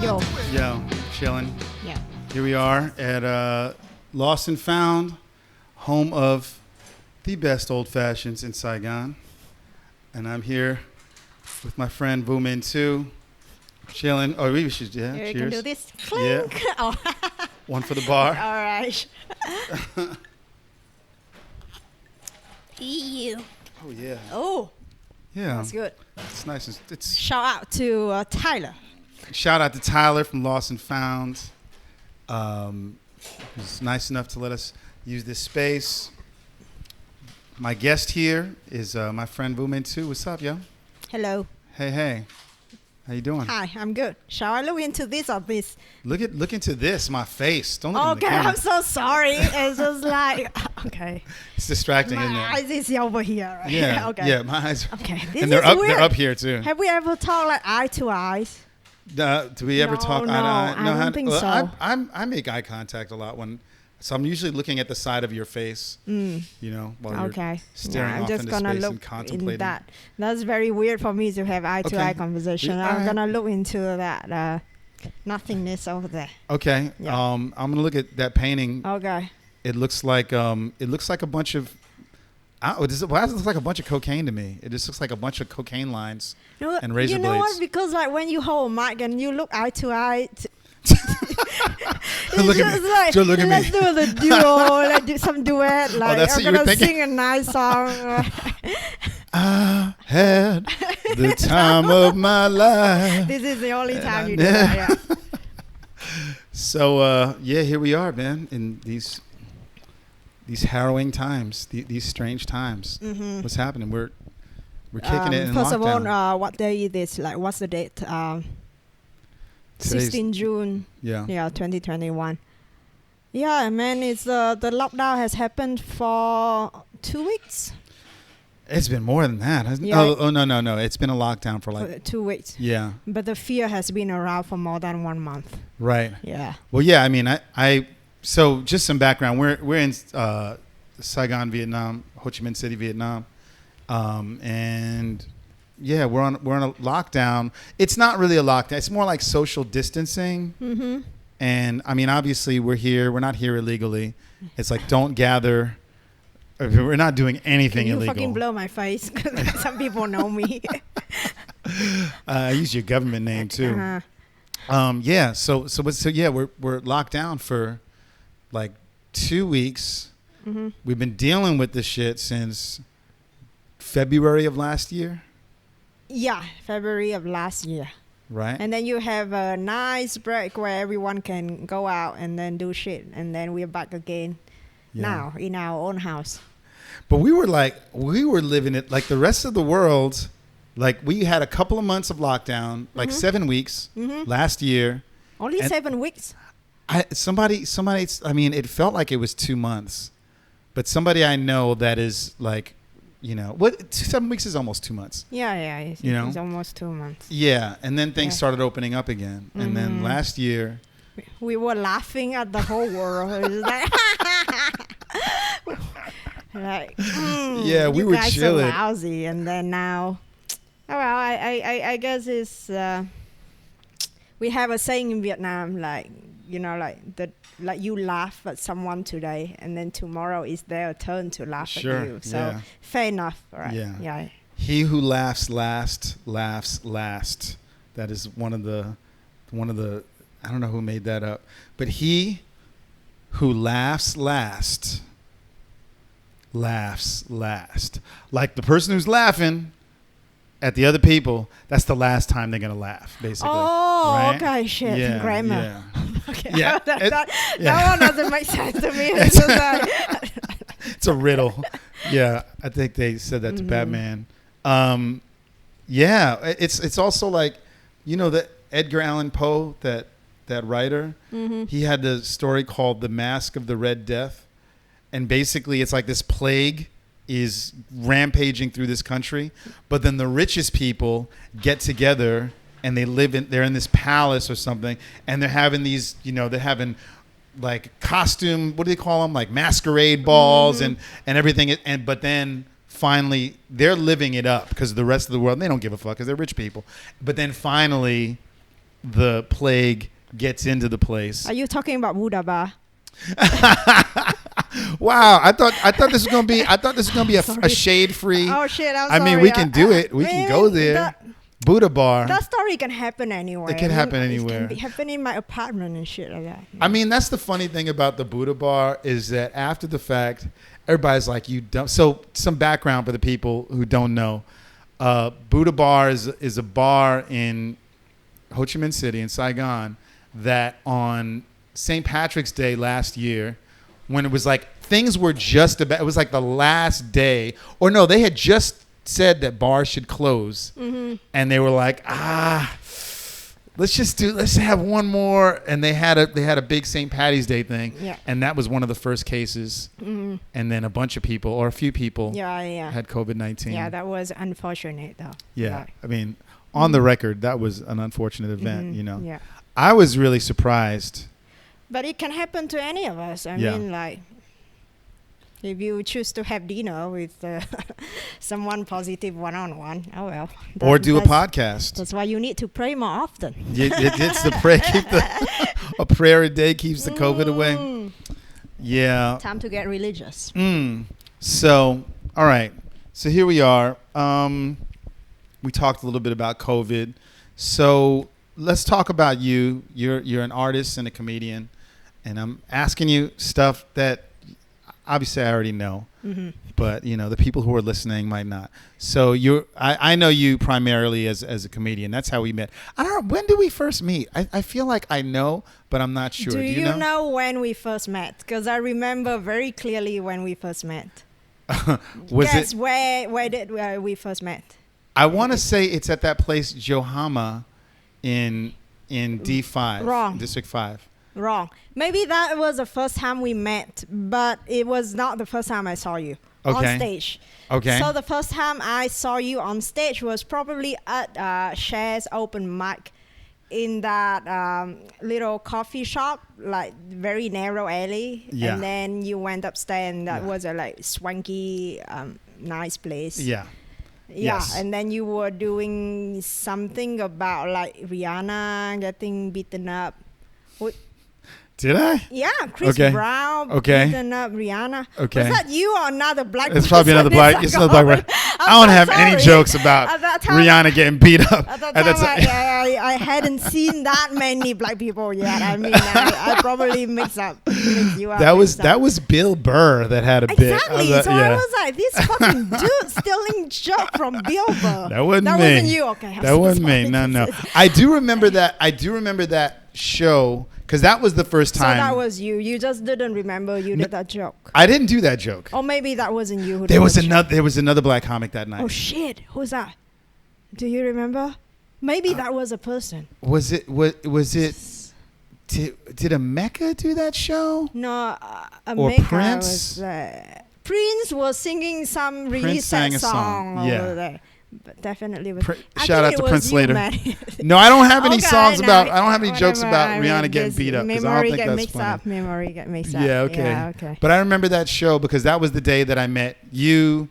Yo. Yo, chilling. Yeah. Here we are at Lost and Found, home of the best old fashions in Saigon. And I'm here with my friend Vu Minh Tu, chilling. Oh, we should, yeah, Here, cheers. you can do this. Clink. Yeah. Oh. One for the bar. All right. Ew. Oh, yeah. Oh, Yeah. that's good. It's nice. It's Shout out to Tyler. Shout out to Tyler from Lost and Found. He's nice enough to let us use this space. My guest here is my friend Vu Minh Tu. What's up, yo? Hello. Hey. How you doing? Hi, I'm good. Shall I look into this or this? Look into this, my face. Don't look in the Okay, camera. I'm so sorry. It's just like, okay. It's distracting, My isn't it? eyes is over here, right? Yeah. Okay. Yeah, my eyes. Okay. This And they're is up. weird. They're up here too. Have we ever talked like eye to eyes? Do we ever No, talk eye to no, eye? I don't think so. I make eye contact a lot so I'm usually looking at the side of your face. You know, while Okay. you're staring I'm off just into gonna space look and contemplating. in that. That's very weird for me to have eye to eye Okay. conversation. Yeah, I'm alright. gonna look into that nothingness over there. Okay. Yeah. I'm gonna look at that painting. Okay. It looks like a bunch of. Why does it look like a bunch of cocaine to me? It just looks like a bunch of cocaine lines and razor you know blades. what? Because like when you hold a mic and you look eye to eye, it's Look at just me. like, Joe, look at let's me. do the duo, like do some duet. Like that's I'm what you were gonna thinking? sing a nice song. I had the time of my life. This is the only time you do Yeah. that. Yeah. So here we are, man, in these harrowing times, these strange times. Mm-hmm. What's happening? We're kicking it in First of lockdown. all, what day is this? Like, what's the date? Today's- 16 June. Yeah. Yeah, 2021. Yeah, man, it's the lockdown has happened for 2 weeks. It's been more than that, hasn't it? Yeah. Oh, no. It's been a lockdown for like, For 2 weeks. yeah, But the fear has been around for more than 1 month. right. Yeah. Well, yeah, I mean, so just some background. We're in Saigon, Vietnam, Ho Chi Minh City, Vietnam. And yeah, we're on a lockdown. It's not really a lockdown. It's more like social distancing. Mm-hmm. And I mean, obviously we're here. We're not here illegally. It's like, don't gather. We're not doing anything You illegal. fucking blow my face because some people know me. I use your government name too. Uh-huh. Yeah. So yeah, we're locked down for like 2 weeks. Mm-hmm. We've been dealing with this shit since February of last year, Yeah, February of last year. right? And then you have a nice break where everyone can go out and then do shit. And then we're back again Yeah. now in our own house. But we were living it like the rest of the world. Like we had a couple of months of lockdown, like 7 weeks last year. Only And 7 weeks? Somebody, I mean, it felt like it was 2 months, but somebody I know that is like, you know, 7 weeks is almost 2 months. Yeah. It's, You know? it's almost 2 months. Yeah. And then things Yeah. started opening up again. And then last year, We were laughing at the whole world. It was like, Yeah, we you were guys chilling. are lousy. And then now, oh, well, I guess it's, we have a saying in Vietnam, like, you know, like you laugh at someone today, and then tomorrow is their turn to laugh Sure, at you. So yeah. fair enough, right? Yeah. he who laughs last laughs last. That is one of the, I don't know who made that up, but he who laughs last laughs last. Like the person who's laughing at the other people, that's the last time they're gonna laugh, basically. Oh, right? okay, shit, Yeah, grammar. yeah. Okay. Yeah, That one doesn't make sense to me. It's just like, It's a riddle. Yeah, I think they said that to Batman. Yeah, it's also like, you know, that Edgar Allan Poe, that writer, he had the story called The Mask of the Red Death. And basically it's like this plague is rampaging through this country, but then the richest people get together and they're in this palace or something, and they're having these, you know, they're having like costume, what do they call them? Like masquerade balls and everything. But then finally they're living it up because the rest of the world, they don't give a fuck because they're rich people. But then finally the plague gets into the place. Are you talking about Buddha Bar? Wow, I thought this was gonna be a shade free. Oh shit! I mean, we can do it. We can go there. Buddha Bar. That story can happen anywhere. It can happen anywhere. It can happen in my apartment and shit like that. I mean, that's the funny thing about the Buddha Bar is that after the fact, everybody's like, you don't. So some background for the people who don't know. Buddha Bar is a bar in Ho Chi Minh City in Saigon that on St. Patrick's Day last year, when it was like things were just about, it was like the last day, or no, they had just said that bars should close, and they were like, let's have one more, and they had a big St. Patty's Day thing, and that was one of the first cases, and then a bunch of people or a few people had COVID-19. Yeah, that was unfortunate though. Yeah, I mean, on the record, that was an unfortunate event. You know, I was really surprised. But it can happen to any of us. I mean, like, if you choose to have dinner with someone positive one-on-one, oh well. Or do a podcast. That's why you need to pray more often. It's the prayer. A prayer a day keeps the COVID away. Yeah. Time to get religious. So, all right. So here we are. We talked a little bit about COVID. So let's talk about you. You're an artist and a comedian. And I'm asking you stuff that obviously I already know, but you know the people who are listening might not. So I know you primarily as a comedian. That's how we met. I don't know, when did we first meet? I feel like I know, but I'm not sure. Do you know when we first met? Because I remember very clearly when we first met. Guess where did we first met? I want to say it's at that place Johama in D5, Wrong. District 5. Wrong. Maybe that was the first time we met, but it was not the first time I saw you on stage. Okay. So the first time I saw you on stage was probably at Cher's open mic in that little coffee shop, like very narrow alley. Yeah. And then you went upstairs, and that was a like swanky, nice place. Yeah. Yeah, yes. And then you were doing something about like Rihanna getting beaten up. Did I? Yeah, Chris Brown beaten up Rihanna. Okay. Was that you or another black person? It's probably another black. It's another black. I don't have any jokes about Rihanna getting beat up. At that time, I hadn't seen that many black people yet. I mean, I probably mix you up. That was Bill Burr that had a bit. Exactly. So I was like, this fucking dude stealing joke from Bill Burr. That wasn't me. That wasn't you. Okay. That wasn't me. No. I do remember that show. Because that was the first time. So that was you. You just didn't remember you did that joke. I didn't do that joke. Or maybe that wasn't you who did that joke. There was another black comic that night. Oh, shit. Who's that? Do you remember? Maybe that was a person. Was it? Did Emeka do that show? No, or Emeka Prince? Prince was singing some really sad song over there. But definitely was. Shout out to Prince later. No, I don't have any songs about. I don't have any jokes about Rihanna getting beat up because I don't think that's funny. Memory get mixed up. Yeah, okay. But I remember that show because that was the day that I met you.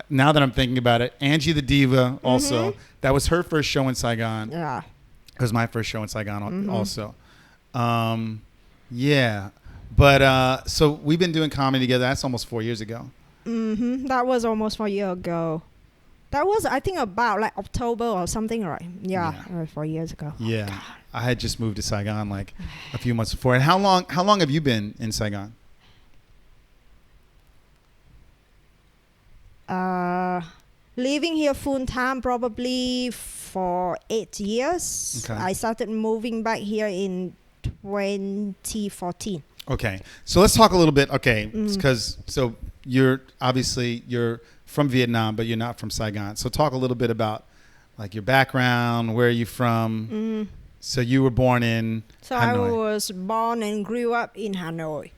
Now that I'm thinking about it, Angie the Diva also. That was her first show in Saigon. Yeah, it was my first show in Saigon also. Yeah, but so we've been doing comedy together. That's almost 4 years ago. That was almost 4 years ago. That was, I think, about like October or something, right? Yeah. 4 years ago. Yeah, oh, I had just moved to Saigon like a few months before. And how long have you been in Saigon? Living here full time probably for 8 years. Okay. I started moving back here in 2014. Okay, so let's talk a little bit. Okay, because so you're from Vietnam, but you're not from Saigon. So talk a little bit about like your background, where are you from? So you were born in Hanoi. I was born and grew up in Hanoi.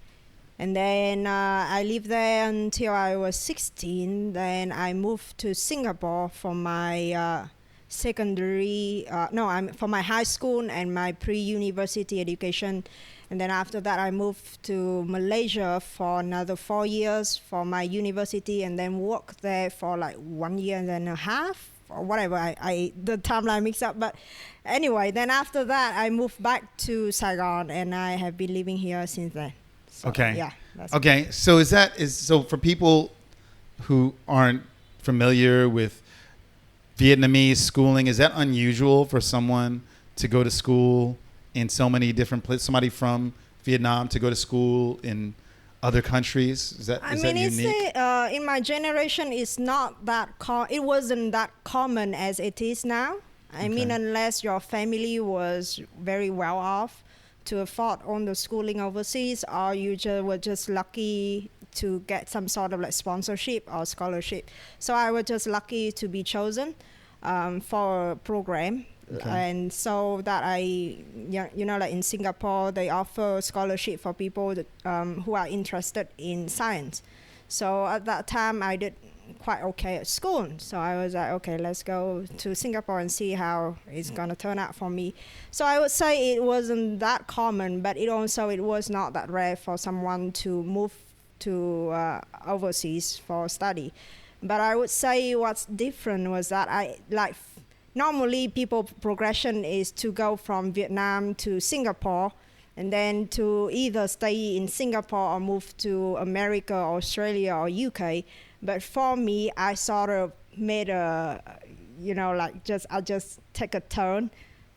And then I lived there until I was 16. Then I moved to Singapore for my for my high school and my pre-university education. And then after that, I moved to Malaysia for another 4 years for my university, and then worked there for like 1 year and a half or whatever. I the timeline mixed up. But anyway, then after that, I moved back to Saigon, and I have been living here since then. So, Okay. Yeah. That's Okay. So so for people who aren't familiar with Vietnamese schooling, is that unusual for someone to go to school in so many different places? Somebody from Vietnam to go to school in other countries? Is that unique? In my generation, it's not that it wasn't that common as it is now. I mean, unless your family was very well off to afford on the schooling overseas, or you were just lucky to get some sort of like sponsorship or scholarship. So I was just lucky to be chosen for a program. And so that like in Singapore, they offer scholarship for people that, who are interested in science. So at that time, I did quite okay at school. So I was like, okay, let's go to Singapore and see how it's going to turn out for me. So I would say it wasn't that common, but it was not that rare for someone to move to overseas for study. But I would say what's different was that normally people progression is to go from Vietnam to Singapore and then to either stay in Singapore or move to America, Australia, or UK. But for me, I sort of made I just take a turn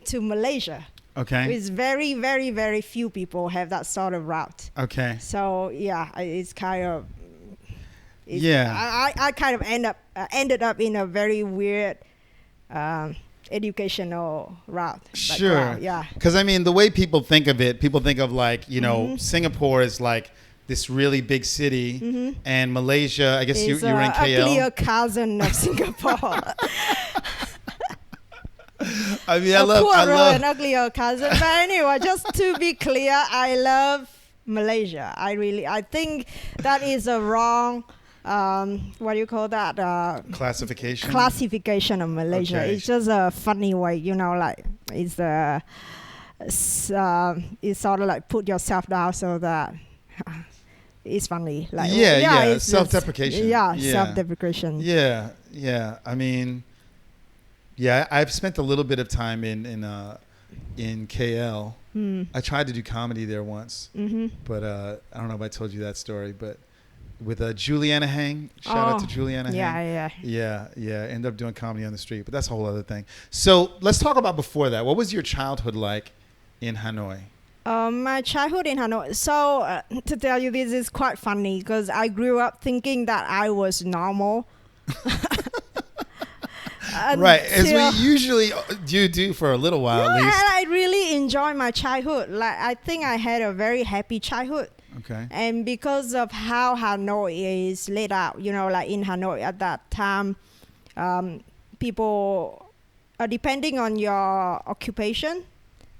to Malaysia. Okay. It's very, very, very few people have that sort of route. Okay. So yeah, it's kind of. I kind of ended up in a very weird educational route. Sure. Yeah. Because I mean, the way people think of it, people think of like, Singapore is like this really big city, and Malaysia, I guess you were in KL. It's uglier cousin of Singapore. I mean, I love an uglier cousin. But anyway, just to be clear, I love Malaysia. I think that is a wrong. What do you call that? Classification of Malaysia. Okay. It's just a funny way, like it's sort of like put yourself down so that it's funny. Like it's self-deprecation. Self-deprecation. Yeah. I mean, I've spent a little bit of time in KL. I tried to do comedy there once, but I don't know if I told you that story, but. With Juliana Hang. Shout out to Juliana Hang. Yeah. Ended up doing comedy on the street, but that's a whole other thing. So let's talk about before that. What was your childhood like in Hanoi? My childhood in Hanoi. So to tell you, this is quite funny because I grew up thinking that I was normal. Right, as we usually do for a little while at least. And I really enjoyed my childhood. Like I think I had a very happy childhood. Okay. And because of how Hanoi is laid out, like in Hanoi at that time, people are depending on your occupation.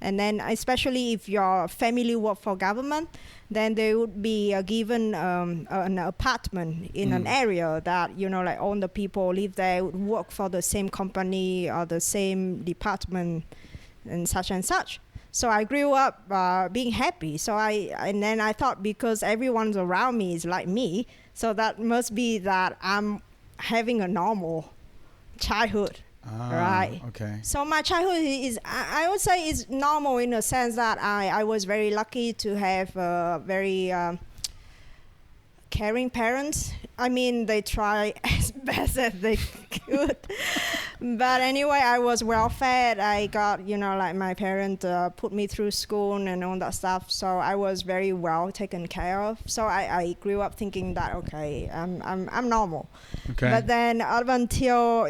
And then especially if your family work for government, then they would be given an apartment in an area that, like all the people live there would work for the same company or the same department and such. So I grew up being happy. And then I thought because everyone around me is like me, so that must be that I'm having a normal childhood, right? Okay. So my childhood is, I would say, is normal in a sense that I was very lucky to have very caring parents. I mean, they try as best as they could. But anyway, I was well fed. I got, like my parents put me through school and all that stuff. So I was very well taken care of. So I grew up thinking that, okay, I'm normal. Okay. But then up until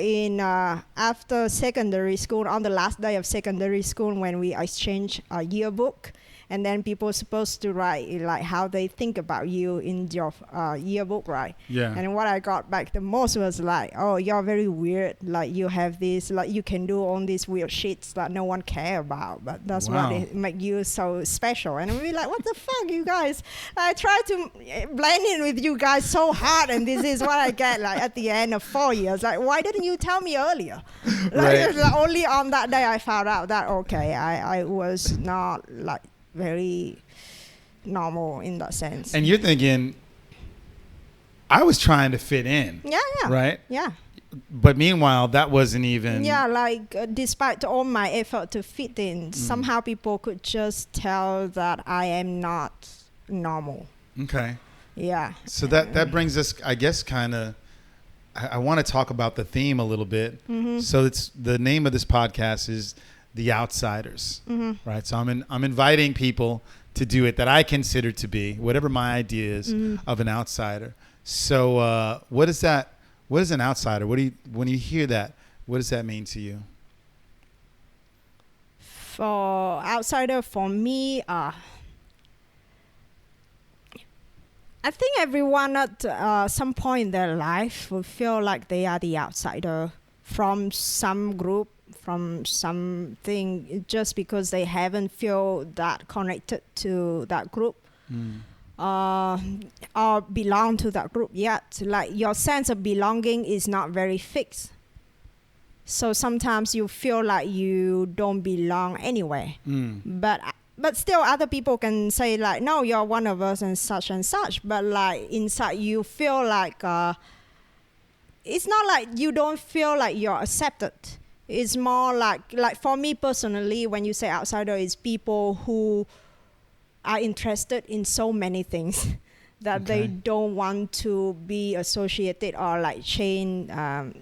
after secondary school, on the last day of secondary school when we exchanged a yearbook, and then people are supposed to write like how they think about you in your yearbook, right? Yeah. And what I got back the most was like, oh, you're very weird. Like you have this, like you can do all these weird shits that no one care about, but that's what it make you so special. And we're like, what the fuck, you guys? I try to blend in with you guys so hard, and this is what I get like at the end of 4 years. Like, why didn't you tell me earlier? Like, only on that day I found out that okay, I was not like very normal in that sense. And you're thinking, I was trying to fit in. Yeah. Right? Yeah. But meanwhile, that wasn't even. Yeah, like despite all my effort to fit in, somehow people could just tell that I am not normal. Okay. Yeah. So that brings us, I guess, kind of. I want to talk about the theme a little bit. So it's the name of this podcast is The Outsiders, right? So I'm inviting people to do it that I consider to be whatever my idea is of an outsider. So what is that? What is an outsider? When you hear that, what does that mean to you? For outsider, for me, I think everyone at some point in their life will feel like they are the outsider from some group, from something, just because they haven't feel that connected to that group or belong to that group yet. Like your sense of belonging is not very fixed. So sometimes you feel like you don't belong anywhere. But still other people can say like, no, you're one of us and such. But like inside you feel like, it's not like you don't feel like you're accepted. It's more like for me personally, when you say outsider, it's people who are interested in so many things that they don't want to be associated or like chain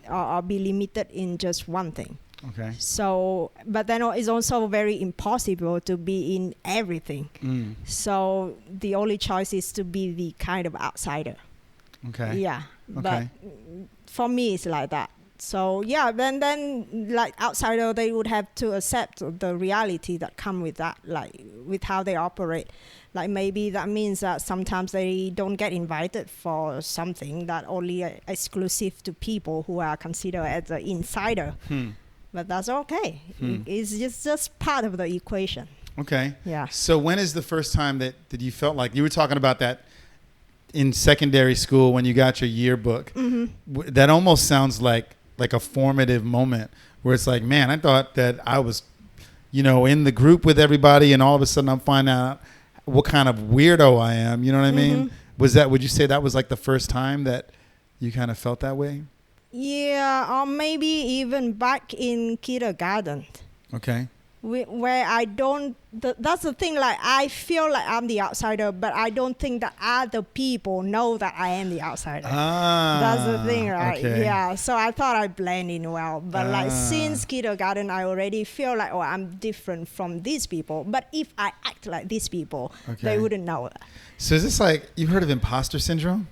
or be limited in just one thing. Okay. So, but then it's also very impossible to be in everything. So the only choice is to be the kind of outsider. Okay. Yeah. But for me, it's like that. So yeah, then like outsider, they would have to accept the reality that come with that, like with how they operate. Like maybe that means that sometimes they don't get invited for something that only exclusive to people who are considered as an insider. But that's okay. It's just part of the equation. Okay. Yeah. So when is the first time that you felt like you were talking about that in secondary school when you got your yearbook? That almost sounds like a formative moment where it's like, man, I thought that I was, in the group with everybody, and all of a sudden I'm finding out what kind of weirdo I am. You know what I mean? Would you say that was like the first time that you kind of felt that way? Yeah, or maybe even back in kindergarten. Okay. Where I don't, that's the thing, like I feel like I'm the outsider, but I don't think that other people know that I am the outsider. That's the thing, right? Okay. Yeah, so I thought I blend in well, but like since kindergarten, I already feel like, oh, I'm different from these people, but if I act like these people, they wouldn't know that. So is this like, you heard of imposter syndrome?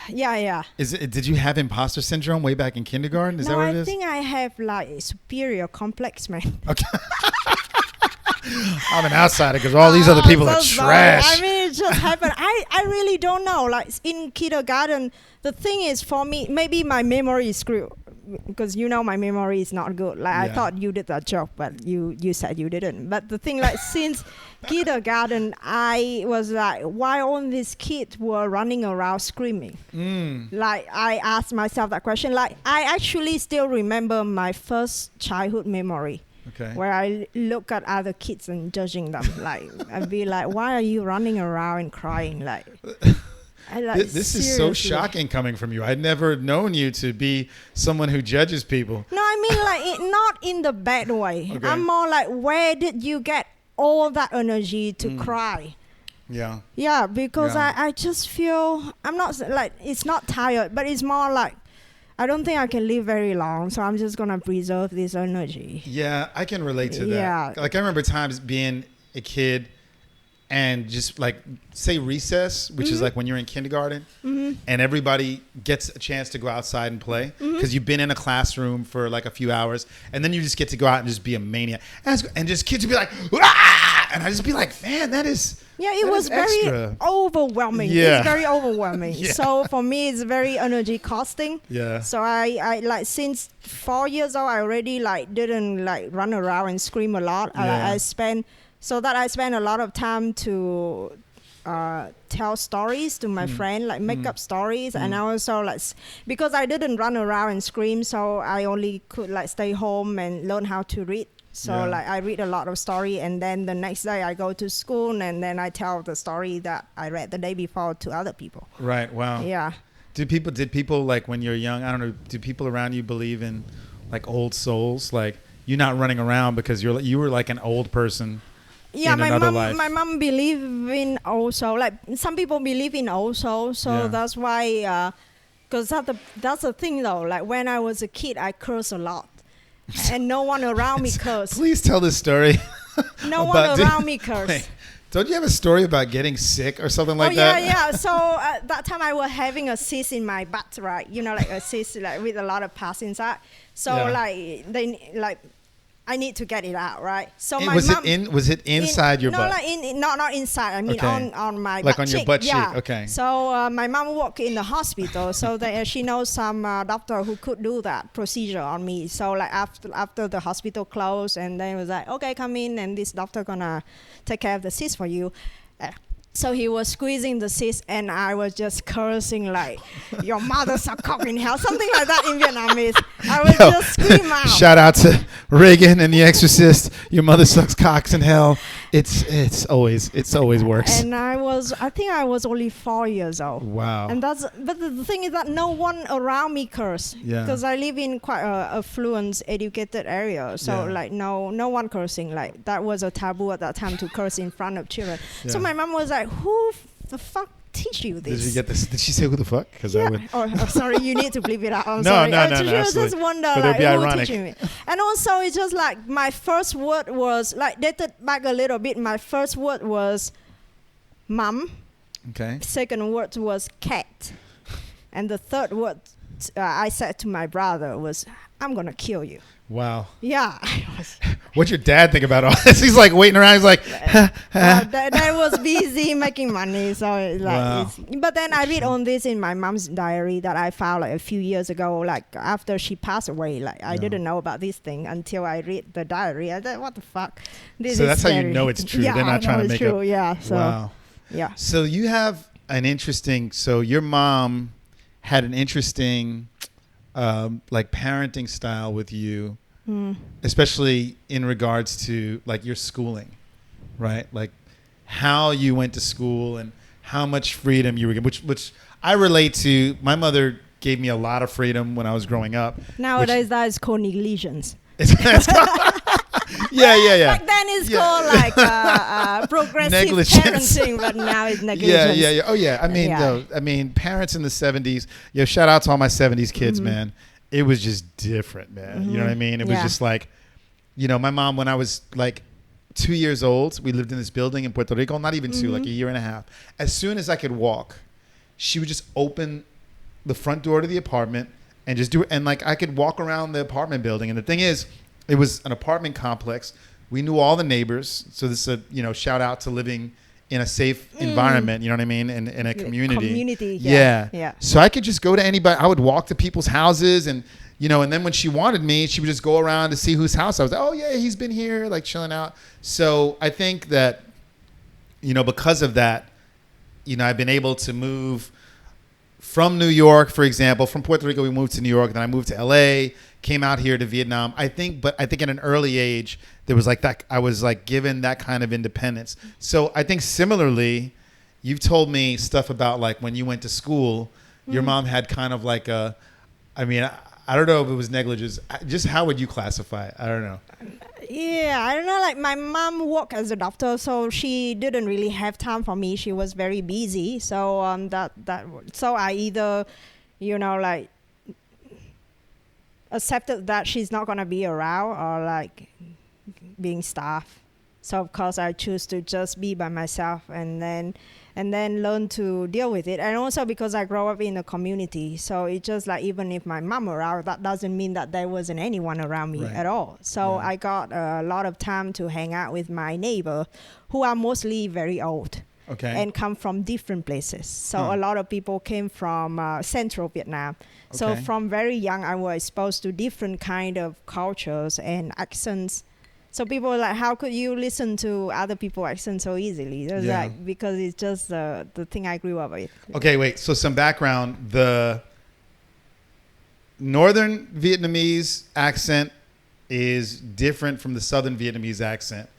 Yeah. Did you have imposter syndrome way back in kindergarten? Is that what it is? I think I have like superior complex, man. Okay. I'm an outsider because all these other people are trash. I mean, it just happened. I really don't know. Like in kindergarten, the thing is for me, maybe my memory is screwed because my memory is not good. Like I thought you did that job, but you said you didn't. But the thing, like since kindergarten, I was like, why all these kids were running around screaming? Like I asked myself that question. Like I actually still remember my first childhood memory. Okay. Where I look at other kids and judging them. Like I'd be like, why are you running around and crying? Like this is so shocking coming from you. I'd never known you to be someone who judges people. No, I mean like not in the bad way. Okay. I'm more like, where did you get all that energy to cry? Yeah, because I just feel, I'm not like, it's not tired, but it's more like, I don't think I can live very long, so I'm just going to preserve this energy. Yeah, I can relate to that. Yeah. Like I remember times being a kid and just like say recess, which is like when you're in kindergarten and everybody gets a chance to go outside and play because you've been in a classroom for like a few hours and then you just get to go out and just be a maniac. And just kids would be like, ah! And I'd just be like, man, that is... Yeah, it was very overwhelming. Yeah. It's very overwhelming. Yeah. So for me, it's very energy costing. Yeah. So I like since 4 years old, I already like didn't like run around and scream a lot. Yeah. I spend a lot of time to tell stories to my friend, like make up stories, and I also like because I didn't run around and scream, so I only could like stay home and learn how to read. So like I read a lot of story, and then the next day I go to school, and then I tell the story that I read the day before to other people. Right. Wow. Yeah. Did people like when you're young, I don't know, do people around you believe in like old souls? Like you're not running around because you were like an old person in another life. My mom believe in also, like some people believe in also, so that's why, because that's the thing though, like when I was a kid, I cursed a lot. And no one around me cursed. Please tell this story. No one around me cursed. Wait, don't you have a story about getting sick or something like that? Yeah. So at that time I was having a cyst in my butt, right? You know, like a cyst like with a lot of pus inside. So I need to get it out, right? So was it inside your butt? Not inside. I mean on my like butt on cheek. your butt cheek. Yeah. Okay. So my mom worked in the hospital, so that she knows some doctor who could do that procedure on me. So like after the hospital closed, and then it was like, okay, come in, and this doctor gonna take care of the cyst for you. So he was squeezing the cyst, and I was just cursing like, your mother suck cock in hell, something like that in Vietnamese. I would just scream out. Shout out to Reagan and The Exorcist. Your mother sucks cocks in hell. It's always works. And I think I was only 4 years old. Wow. And but the thing is that no one around me cursed. Yeah. Because I live in quite a affluent, educated area. So like no one cursing. Like that was a taboo at that time to curse in front of children. Yeah. So my mom was like, who the fuck teach you this? Did you get this? Did she say who the fuck? Because I would. Oh, sorry, you need to bleep it out. I'm no, sorry. No. She was just wonder like, be who ironic. teaching me. And also, it's just like my first word was like dated back a little bit. My first word was mom. Okay. Second word was cat, and the third word I said to my brother was, "I'm gonna kill you." Wow. Yeah. What'd your dad think about all this? He's like waiting around. He's like, Dad was busy making money. So it's like, wow. But then I read on this in my mom's diary that I found like a few years ago, like after she passed away. Like I didn't know about this thing until I read the diary. I thought, what the fuck? So that's scary. How you know it's true. Yeah, they're not trying to make it. Yeah. So, wow. Yeah. So you have an interesting. So your mom had an interesting. Like parenting style with you, especially in regards to like your schooling, right? Like how you went to school and how much freedom you were given, which I relate to. My mother gave me a lot of freedom when I was growing up. Nowadays, that is called negligence. Yeah. Back then it's called like progressive parenting, but now it's negligence. Yeah. Oh yeah. I mean, parents in the 70s. Shout out to all my 70s kids, man. It was just different, man. You know what I mean? It was just like, my mom, when I was like 2 years old, we lived in this building in Puerto Rico. Not even two, like a year and a half. As soon as I could walk, she would just open the front door to the apartment and just do it. And like I could walk around the apartment building. And the thing is, it was an apartment complex. We knew all the neighbors. So this is a, shout out to living in a safe environment, you know what I mean? In a community. Yeah. So I could just go to anybody. I would walk to people's houses and, and then when she wanted me, she would just go around to see whose house I was like, oh yeah, he's been here, like chilling out. So I think that, because of that, I've been able to move from New York, for example. From Puerto Rico, we moved to New York. Then I moved to LA, came out here to Vietnam. I think at an early age, there was like that. I was like given that kind of independence. So I think similarly, you've told me stuff about like when you went to school, your mom had kind of like I don't know if it was negligence. Just how would you classify it? I don't know. Yeah, I don't know. Like my mom worked as a doctor, so she didn't really have time for me. She was very busy. So so I either, like accepted that she's not gonna be around or like being staff. So of course I choose to just be by myself and then learn to deal with it. And also because I grew up in a community, so it's just like even if my mom around, that doesn't mean that there wasn't anyone around me at all. So I got a lot of time to hang out with my neighbor, who are mostly very old. Okay. And come from different places. So a lot of people came from central Vietnam. Okay. So from very young, I was exposed to different kind of cultures and accents. So people were like, how could you listen to other people's accents so easily? It was like, because it's just the thing I grew up with. Okay, wait. So some background. The northern Vietnamese accent is different from the southern Vietnamese accent.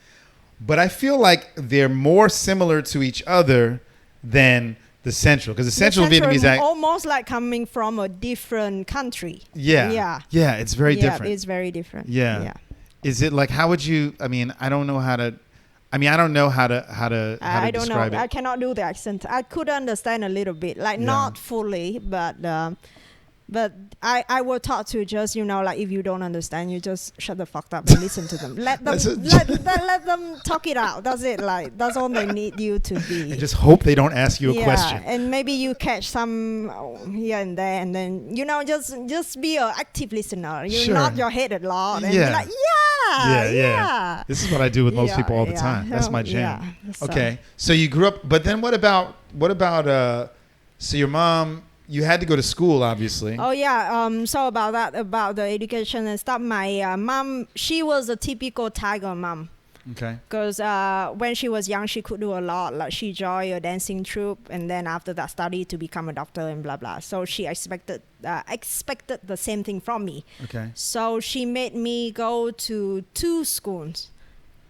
But I feel like they're more similar to each other than The central, because the central Vietnamese act almost like coming from a different country. Yeah, it's very different. It's very different. Yeah. Is it like, how would you? I mean, I don't know how to. I mean, I don't know how to I don't describe know. it. I cannot do the accent. I could understand a little bit, like not fully, but I will talk to just, like if you don't understand, you just shut the fuck up and listen to them. Let them let them talk it out. That's it. Like that's all they need you to be. And just hope they don't ask you a question. And maybe you catch some here and there, and then just be an active listener. You nod your head a lot and be like, yeah. This is what I do with most people all the time. That's my jam. Okay, so you grew up, but then what about? So your mom. You had to go to school, obviously. Oh, yeah. So about the education and stuff, my mom, she was a typical tiger mom. Okay. Because when she was young, she could do a lot. Like she joined a dancing troupe, and then after that, studied to become a doctor and blah, blah. So she expected the same thing from me. Okay. So she made me go to 2 schools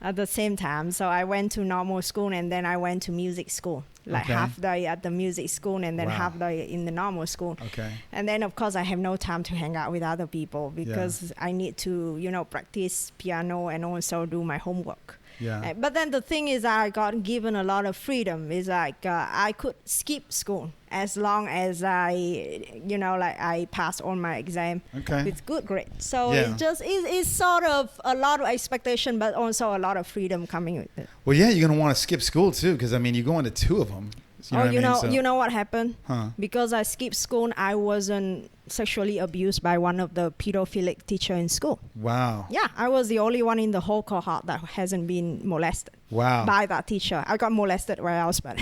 at the same time. So I went to normal school, and then I went to music school. Like half day at the music school and then half day in the normal school. Okay. And then, of course, I have no time to hang out with other people because I need to, practice piano and also do my homework. Yeah. But then the thing is, I got given a lot of freedom. It's like I could skip school as long as I passed all my exam with good grades. So it's sort of a lot of expectation, but also a lot of freedom coming with it. Well, yeah, you're gonna want to skip school too, because I mean, you're going to 2 of them. You know what happened? Because I skipped school, I wasn't sexually abused by one of the pedophilic teacher in school. Wow. Yeah, I was the only one in the whole cohort that hasn't been molested. Wow. By that teacher. I got molested where else, but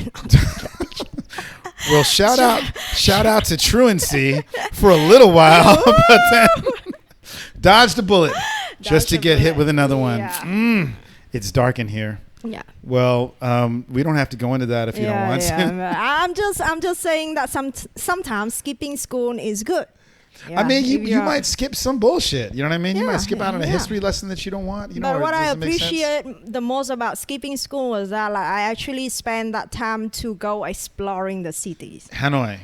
well, shout out to truancy for a little while, but then dodged a bullet just to get hit with another one. Yeah. It's dark in here. Yeah. Well, we don't have to go into that if you don't want to. I'm just saying that sometimes skipping school is good. Yeah, I mean, you might skip some bullshit. You know what I mean? You might skip out on a history lesson that you don't want. But what I appreciate the most about skipping school was that I actually spent that time to go exploring the cities. Hanoi.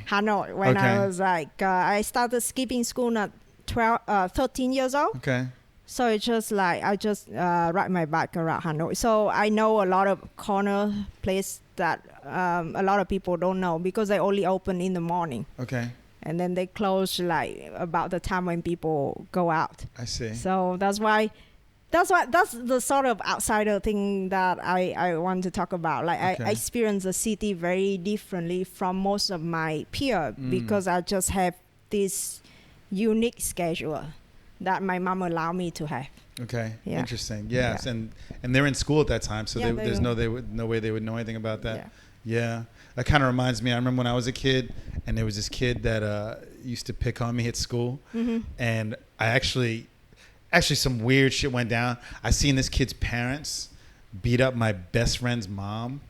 When I was I started skipping school at 13 years old. Okay. So it's just like I just ride my bike around Hanoi. So I know a lot of corner place that a lot of people don't know because they only open in the morning. Okay. And then they close like about the time when people go out. I see. So that's the sort of outsider thing that I want to talk about. Like I experience the city very differently from most of my peers because I just have this unique schedule that my mom allowed me to have. Okay. Yeah. Interesting. Yes. Yeah. And they're in school at that time, so there's no way they would know anything about that. Yeah. That kind of reminds me, I remember when I was a kid and there was this kid that used to pick on me at school. Mm-hmm. And I actually some weird shit went down. I seen this kid's parents beat up my best friend's mom.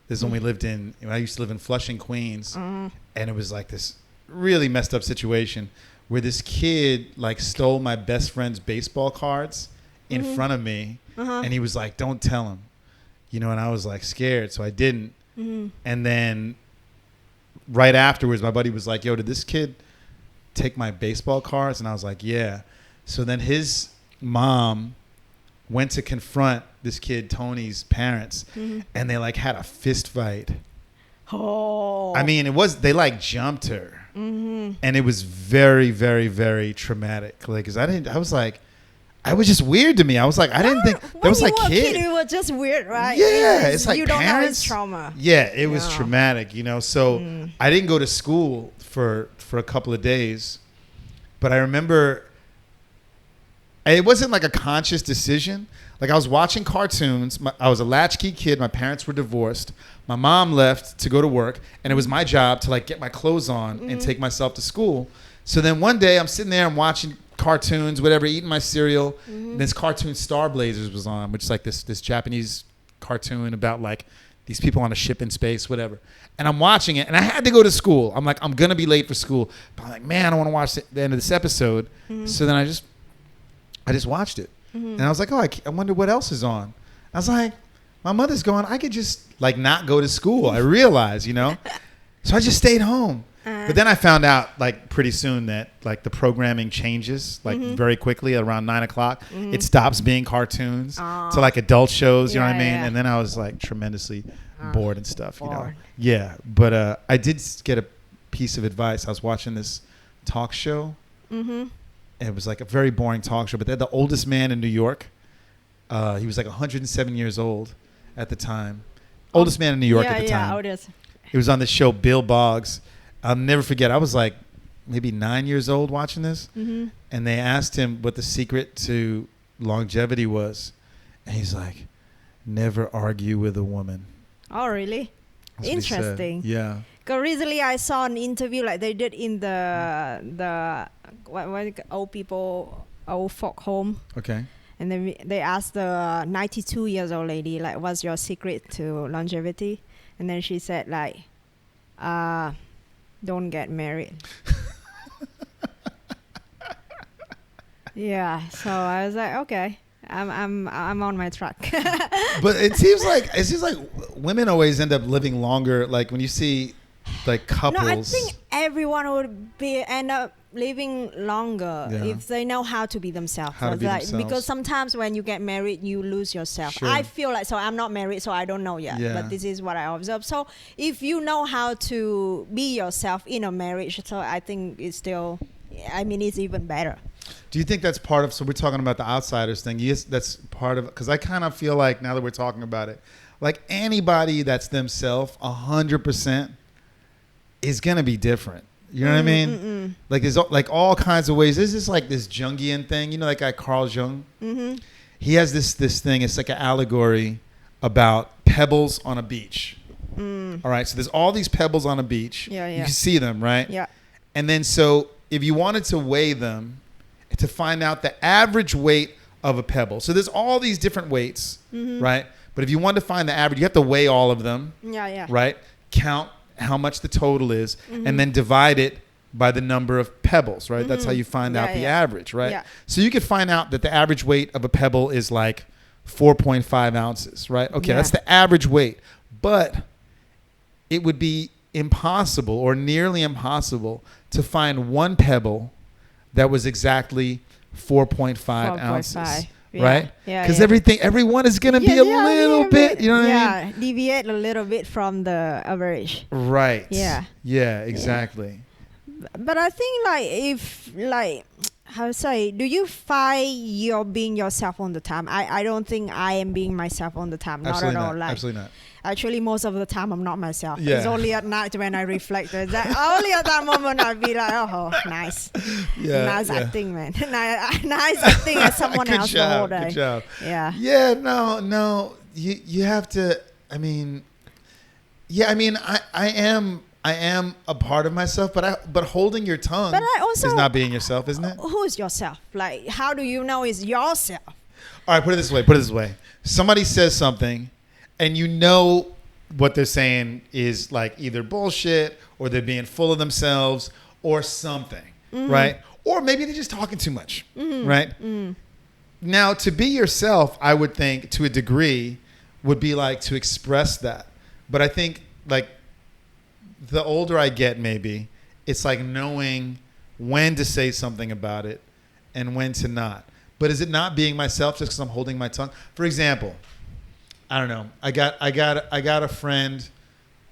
This is when I used to live in Flushing, Queens. Mm-hmm. And it was like this really messed up situation where this kid like stole my best friend's baseball cards in front of me. Uh-huh. And he was like, don't tell him. And I was like scared, so I didn't. Mm-hmm. And then right afterwards, my buddy was like, yo, did this kid take my baseball cards? And I was like, yeah. So then his mom went to confront this kid, Tony's parents, and they like had a fist fight. Oh. I mean, they like jumped her. Mm-hmm. And it was very, very, very traumatic. Like, cause I was just weird to me. I was like, I didn't think that was like kid. It was just weird, right? Yeah, it's like you parents, don't know it's trauma. Yeah, it was traumatic, So I didn't go to school for a couple of days, but I remember it wasn't like a conscious decision. Like I was watching cartoons. I was a latchkey kid. My parents were divorced. My mom left to go to work, and it was my job to like get my clothes on and take myself to school. So then one day I'm sitting there, I'm watching cartoons, whatever, eating my cereal. And this cartoon Star Blazers was on, which is like this Japanese cartoon about like these people on a ship in space, whatever. And I'm watching it, and I had to go to school. I'm like, I'm gonna be late for school, but I'm like, man, I want to watch the end of this episode. So then I just watched it, and I was like, oh, I wonder what else is on. I was like, my mother's going, I could just like not go to school. I realized, So I just stayed home. But then I found out like pretty soon that like the programming changes like very quickly around 9 o'clock. It stops being cartoons to like adult shows, you know what I mean? And then I was like tremendously bored and stuff, you know? Yeah. But I did get a piece of advice. I was watching this talk show. And it was like a very boring talk show, but they're the oldest man in New York. He was like 107 years old at the time. Oldest man in New York at the time. Oldest. He was on the show Bill Boggs. I'll never forget. I was like maybe 9 years old watching this. And they asked him what the secret to longevity was. And he's like, never argue with a woman. Oh, really? That's Interesting. Yeah. Because recently I saw an interview like they did in the what old people, old folk home. Okay. And then they asked the 92 years old lady, like, what's your secret to longevity? And then she said, like, don't get married. Yeah. So I was like, okay, I'm on my track. But it seems like women always end up living longer. Like when you see like couples. No, I think everyone would end up living longer if they know how to be themselves. Because sometimes when you get married, you lose yourself. Sure. I feel like, so I'm not married, so I don't know yet. But this is what I observe. So if you know how to be yourself in a marriage, so I think it's still, I mean, it's even better. Do you think that's part of, so we're talking about the outsiders thing. Yes, that's part of it. Because I kind of feel like now that we're talking about it, like anybody that's themselves 100% is going to be different. You know what I mean? Like there's like all kinds of ways. This is like this Jungian thing. You know that guy Carl Jung? He has this thing. It's like an allegory about pebbles on a beach. All right. So there's all these pebbles on a beach. You can see them, right? Yeah. And then so if you wanted to weigh them to find out the average weight of a pebble. So there's all these different weights, right? But if you want to find the average, you have to weigh all of them. Right? Count how much the total is, and then divide it by the number of pebbles, right? That's how you find out the average, right? So you could find out that the average weight of a pebble is like 4.5 ounces, right? Okay, that's the average weight. But it would be impossible or nearly impossible to find one pebble that was exactly 4.5 ounces. Right? Because everyone is going to be a little bit, you know what I mean? Deviate a little bit from the average. Right. Yeah, exactly. But I think like if like, how to say, do you find you're being yourself all the time? I don't think I am being myself all the time. Absolutely not at all. Like, absolutely not. Actually, most of the time, I'm not myself. Yeah. It's only at night when I reflect. Only at that moment, I'll be like, oh, nice. Nice acting, man. Nice acting as someone else the whole day. Good job. Yeah. Yeah, no. You have to, I mean, I am a part of myself, but holding your tongue is not being yourself, isn't it? Who's yourself? Like, how do you know it's yourself? All right, put it this way. Somebody says something, and you know what they're saying is like either bullshit or they're being full of themselves or something, right? Or maybe they're just talking too much, right? Now, to be yourself, I would think to a degree would be like to express that. But I think like the older I get, maybe it's like knowing when to say something about it and when to not. But is it not being myself just because I'm holding my tongue? For example, I don't know. I got a friend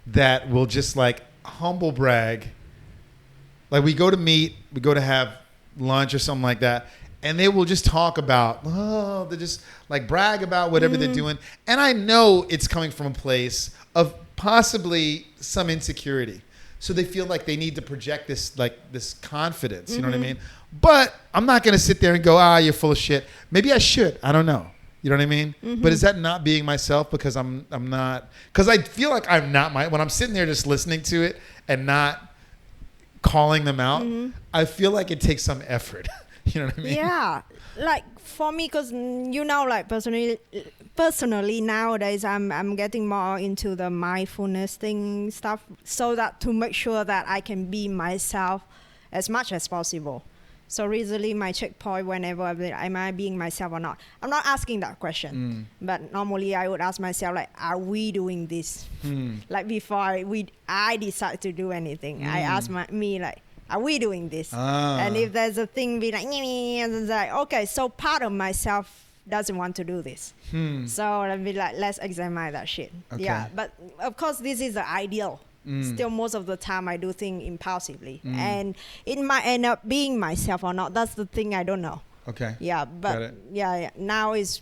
that will just like humble brag. Like we go to have lunch or something like that, and they will just talk about, they just like brag about whatever they're doing. And I know it's coming from a place of possibly some insecurity. So they feel like they need to project this confidence, you know what I mean? But I'm not going to sit there and go, you're full of shit. Maybe I should. I don't know. You know what I mean? But is that not being myself because I'm not? Because I feel like I'm not when I'm sitting there just listening to it and not calling them out, I feel like it takes some effort. You know what I mean? Yeah. Like for me, because like personally nowadays I'm getting more into the mindfulness stuff so that to make sure that I can be myself as much as possible. So recently my checkpoint whenever am I being myself or not? I'm not asking that question, but normally I would ask myself like, are we doing this? Like before I decide to do anything, I ask me like, are we doing this? And if there's a thing be like, it's like, okay, so part of myself doesn't want to do this. So let me like, let's examine that shit. Okay. Yeah, but of course this is the ideal. Still most of the time I do things impulsively, and it might end up being myself or not. That's the thing I don't know. Okay. Yeah, but yeah, now is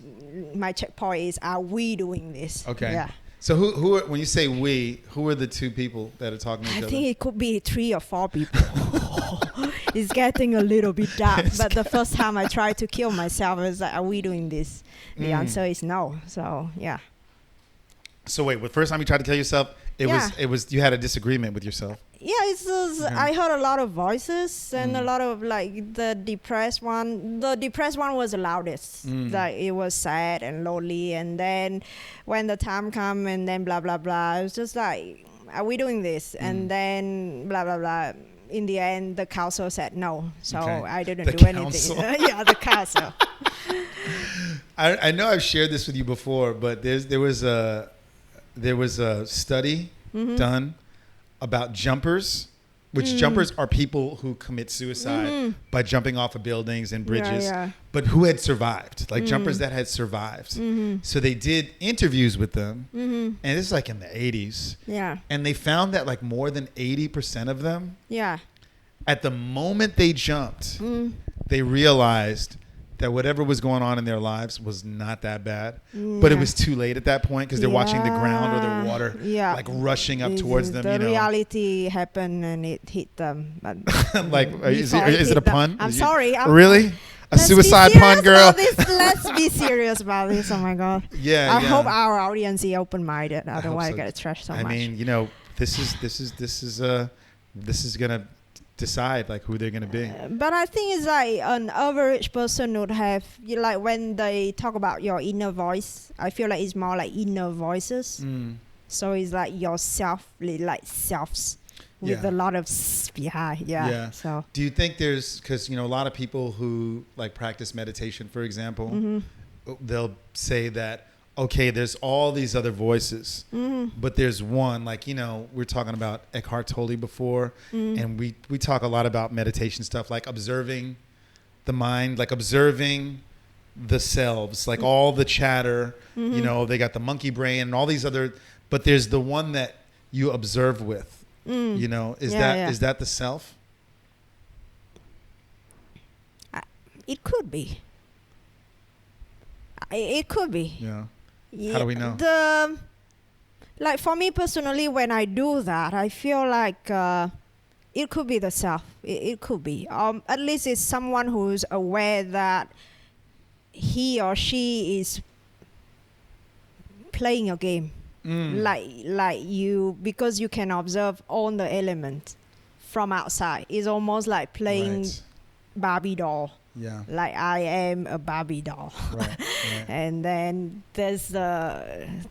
my checkpoint is, are we doing this? Okay. Yeah. So who are, when you say we, who are the two people that are talking to each other? I think it could be 3 or 4 people. It's getting a little bit dark. But the first time I tried to kill myself, I was like, are we doing this? The answer is no. So yeah. So wait, the first time you tried to kill yourself, it was you had a disagreement with yourself. Yeah, it's just, I heard a lot of voices and a lot of like the depressed one. The depressed one was the loudest. Like it was sad and lonely. And then when the time come and then blah blah blah, it was just like, are we doing this? And then blah blah blah. In the end, the council said no, so I didn't do anything. Yeah, the council. I know I've shared this with you before, but there was a study done about jumpers, which jumpers are people who commit suicide by jumping off of buildings and bridges, but who had survived, like jumpers that had survived. So they did interviews with them, and this is like in the 80s. Yeah. And they found that like more than 80% of them, at the moment they jumped, they realized that whatever was going on in their lives was not that bad, but it was too late at that point because they're watching the ground or the water like rushing up towards them. The reality happened and it hit them. But like, is it a pun? I'm sorry. Really? A suicide pun, girl? Let's be serious about this. Oh my God. Yeah. I hope our audience is open-minded. Otherwise, I get trashed so much. I mean, this is gonna decide like who they're gonna be. But I think it's like an average person would have, like when they talk about your inner voice, I feel like it's more like inner voices. So it's like yourself, like selves with a lot of behind. Yeah. So do you think there's, because a lot of people who like practice meditation, for example, they'll say that, okay, there's all these other voices, but there's one, like, we're talking about Eckhart Tolle before, and we talk a lot about meditation stuff, like observing the mind, like observing the selves, like all the chatter, they got the monkey brain and all these other, but there's the one that you observe with, is that the self? It could be. It could be. Yeah. How do we know? Like for me personally, when I do that, I feel like it could be the self. It could be. At least it's someone who's aware that he or she is playing a game. Like you, because you can observe all the elements from outside. It's almost like playing Barbie doll. Yeah. Like I am a Barbie doll. Right. And then there's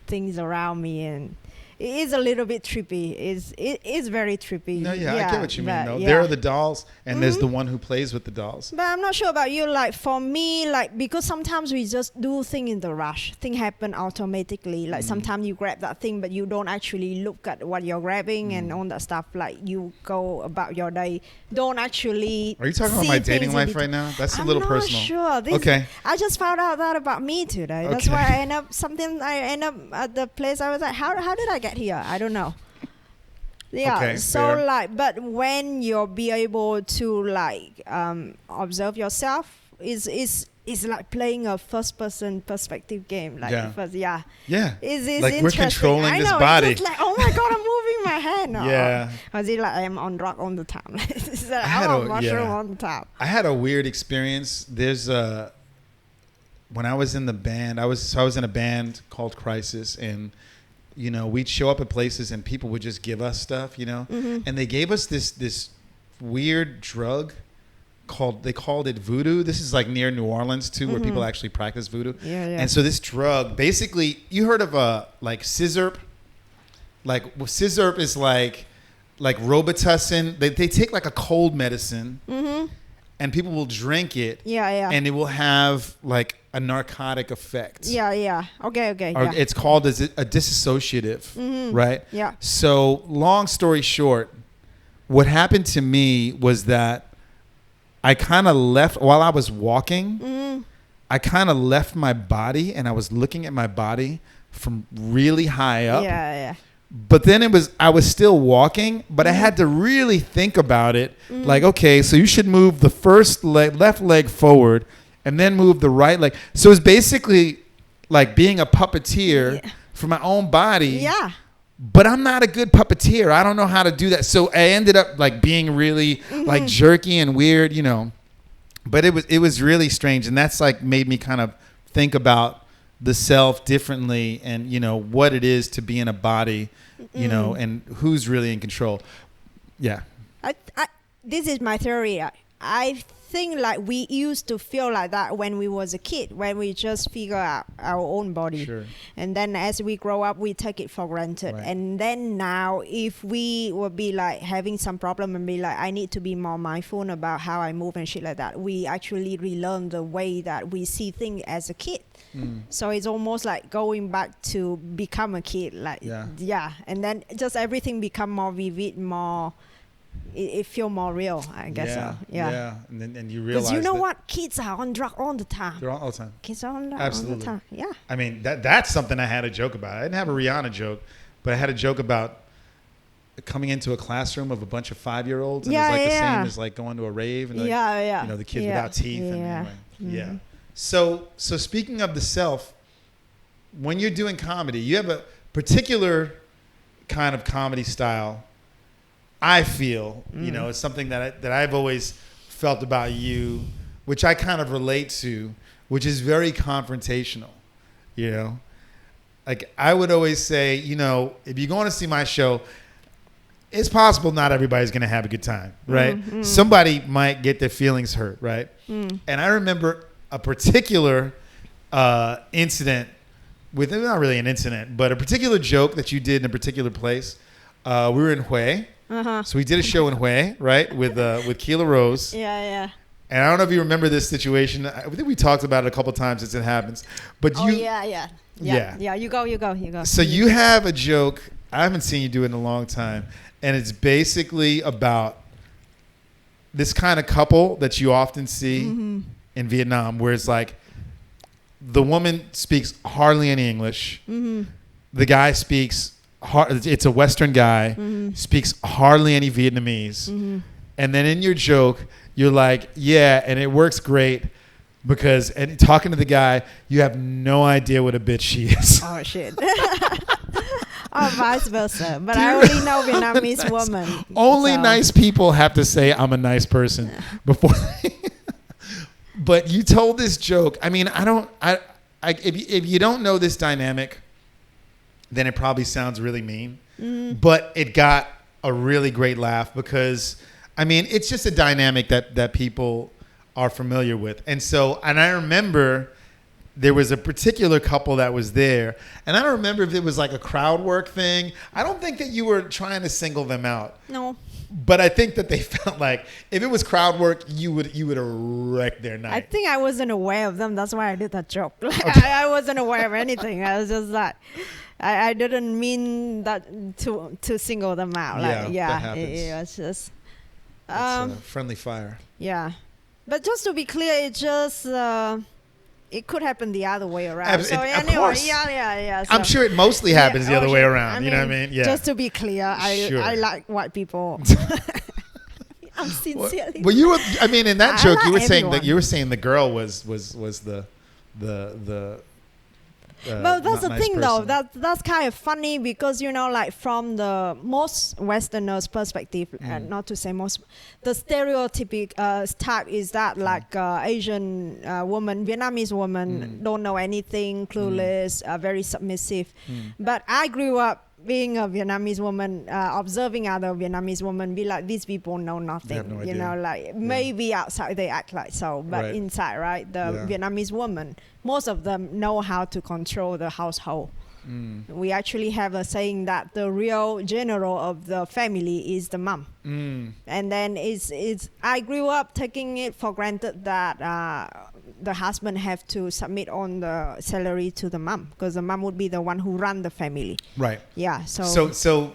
things around me, and it is a little bit trippy. It is very trippy. No, I get what you mean, though. There are the dolls, and there's the one who plays with the dolls. But I'm not sure about you. Like for me, like because sometimes we just do things in the rush. Things happen automatically. Like sometimes you grab that thing, but you don't actually look at what you're grabbing and all that stuff. Like you go about your day. Don't actually. Are you talking about my dating life right now? That's a little personal. I'm not sure. Okay. I just found out that about me today. Okay. That's why I end up at the place. I was like, how did I get here? I don't know. Yeah. Okay, so fair. Like, but when you'll be able to like observe yourself, is like playing a first person perspective game. Like yeah. It's like we're controlling this body. It's like, oh my God, I'm moving my hand. Yeah. Or is it like I'm on rock on the time? It's like, I'm mushroom on the top. I had a weird experience. There's when I was in the band, I was in a band called Crisis, and we'd show up at places and people would just give us stuff, and they gave us this weird drug they called it voodoo. This is like near New Orleans too, where people actually practice voodoo. And so this drug, basically, you heard of like scissor? Like scissor is like Robitussin. They take like a cold medicine, and people will drink it. Yeah. And it will have like a narcotic effect. Yeah. Okay. Or Yeah. it's called a dissociative, right? Yeah. So long story short, what happened to me was that I kind of left while I was walking. I kind of left my body, and I was looking at my body from really high up. Yeah. But then I was still walking, but I had to really think about it. Like, okay, so you should move the left leg forward, and then move the right leg. So it's basically like being a puppeteer for my own body. Yeah. But I'm not a good puppeteer. I don't know how to do that. So I ended up like being really like jerky and weird, you know. But it was really strange, and that's like made me kind of think about the self differently, and you know what it is to be in a body, you know, and who's really in control. Yeah. This is my theory. I think like we used to feel like that when we was a kid, when we just figure out our own body. Sure. And then as we grow up, we take it for granted. Right. And then now if we will be like having some problem and be like, I need to be more mindful about how I move and shit like that, we actually relearn the way that we see things as a kid. So it's almost like going back to become a kid, like and then just everything become more vivid, more it feel more real, I guess. And then you realize, because you know what, kids are on drug all the time. They're all the time. Kids are on drug Absolutely. all the time. Yeah. I mean that's something I had a joke about. I didn't have a Rihanna joke, but I had a joke about coming into a classroom of a bunch of 5-year-olds, and it's like the same as like going to a rave, and like, you know, the kids without teeth, and So speaking of the self, when you're doing comedy, you have a particular kind of comedy style. I feel, you know, it's something that I've always felt about you, which I kind of relate to, which is very confrontational, you know. Like I would always say, you know, if you're going to see my show, it's possible not everybody's going to have a good time, right? Somebody might get their feelings hurt, right? And I remember a particular incident with, not really an incident, but a particular joke that you did in a particular place. We were in Hue. So we did a show in Hue, right, with Keela Rose. Yeah. And I don't know if you remember this situation. I think we talked about it a couple times since it happens. But Yeah. You go. So you have a joke. I haven't seen you do it in a long time. And it's basically about this kind of couple that you often see in Vietnam, where it's like the woman speaks hardly any English. The guy speaks, it's a Western guy, speaks hardly any Vietnamese. And then in your joke, you're like, yeah, and it works great because, and talking to the guy, you have no idea what a bitch she is. Oh, shit. Or vice versa. But I only know Vietnamese women. Only nice people have to say I'm a nice person before. But you told this joke. I mean, if you don't know this dynamic, then it probably sounds really mean. But it got a really great laugh because, I mean, it's just a dynamic that people are familiar with. And I remember there was a particular couple that was there. And I don't remember if it was like a crowd work thing. I don't think that you were trying to single them out. No. But I think that they felt like if it was crowd work, you would have wrecked their night. I think I wasn't aware of them. That's why I did that joke. I wasn't aware of anything. I was just like, I didn't mean that to single them out. Like, that happens. It was just It's friendly fire. Yeah, but just to be clear, it just it could happen the other way around. So anyway, of course. Yeah. So, I'm sure it mostly happens the other way around. You know what I mean? Yeah. Just to be clear, I like white people. I'm sincerely. Well, you were. I mean, in that joke, like you were saying everyone. that the girl was the. But that's the nice thing, person. though. That's kind of funny because, you know, like from the most Westerners' perspective, not to say most, the stereotypic type is that like Asian woman, Vietnamese woman, don't know anything, clueless, very submissive. But I grew up being a Vietnamese woman, observing other Vietnamese women, be like, these people know nothing. They have no you idea. know, like maybe outside they act like so, but inside, right, the Vietnamese woman, most of them know how to control the household. We actually have a saying that the real general of the family is the mom. And then I grew up taking it for granted that the husband have to submit on the salary to the mom, because the mom would be the one who run the family. Right. Yeah. So